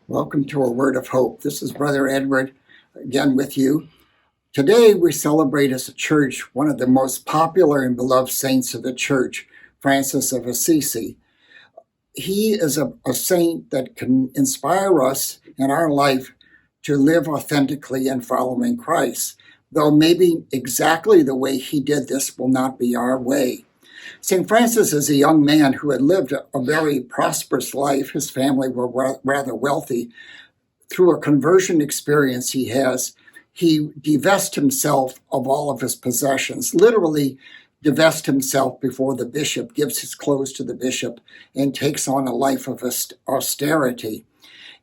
Welcome to a Word of Hope. This is Brother Edward again with you. Today we celebrate as a church one of the most popular and beloved saints of the church, Francis of Assisi. He is a saint that can inspire us in our life to live authentically in following Christ, though maybe exactly the way he did this will not be our way. St. Francis is a young man who had lived a very prosperous life. His family were rather wealthy. Through a conversion experience he divests himself of all of his possessions, literally divests himself before the bishop, gives his clothes to the bishop, and takes on a life of austerity.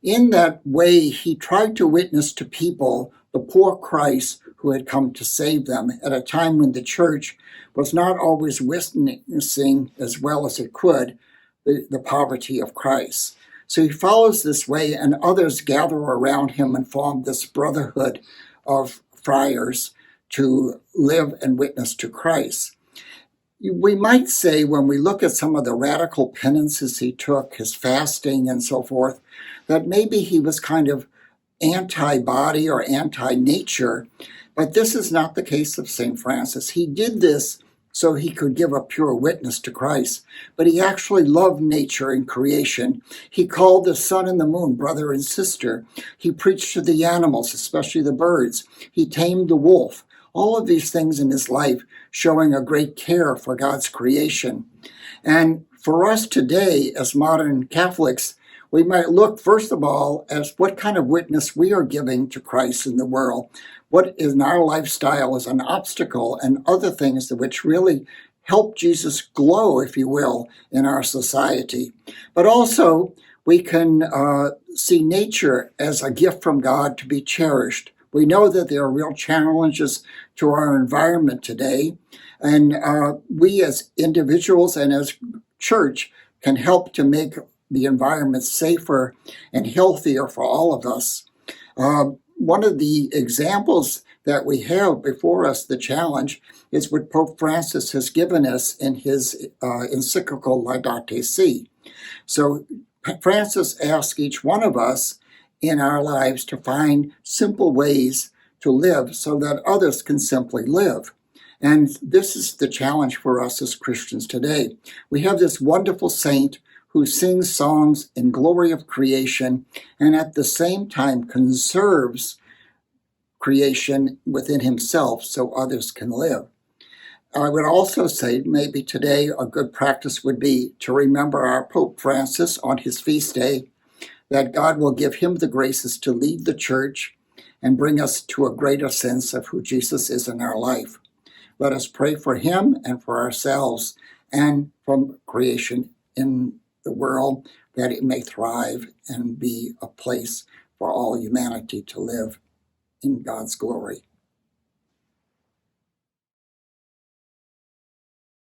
In that way, he tried to witness to people the poor Christ who had come to save them at a time when the church was not always witnessing as well as it could the poverty of Christ. So he follows this way, and others gather around him and form this brotherhood of friars to live and witness to Christ. We might say, when we look at some of the radical penances he took, his fasting and so forth, that maybe he was kind of anti-body or anti-nature, but this is not the case of St. Francis. He did this so he could give a pure witness to Christ, but he actually loved nature and creation. He called the sun and the moon brother and sister. He preached to the animals, especially the birds. He tamed the wolf. All of these things in his life showing a great care for God's creation. And for us today, as modern Catholics, we might look, first of all, as what kind of witness we are giving to Christ in the world. What in our lifestyle is an obstacle, and other things which really help Jesus glow, if you will, in our society. But also, we can see nature as a gift from God to be cherished. We know that there are real challenges to our environment today, and we as individuals and as church can help to make the environment safer and healthier for all of us. One of the examples that we have before us, the challenge, is what Pope Francis has given us in his encyclical Laudate Si. So Francis asks each one of us in our lives to find simple ways to live so that others can simply live. And this is the challenge for us as Christians today. We have this wonderful saint who sings songs in glory of creation and at the same time conserves creation within himself so others can live. I would also say maybe today a good practice would be to remember our Pope Francis on his feast day, that God will give him the graces to lead the church and bring us to a greater sense of who Jesus is in our life. Let us pray for him and for ourselves and from creation in the world, that it may thrive and be a place for all humanity to live in God's glory.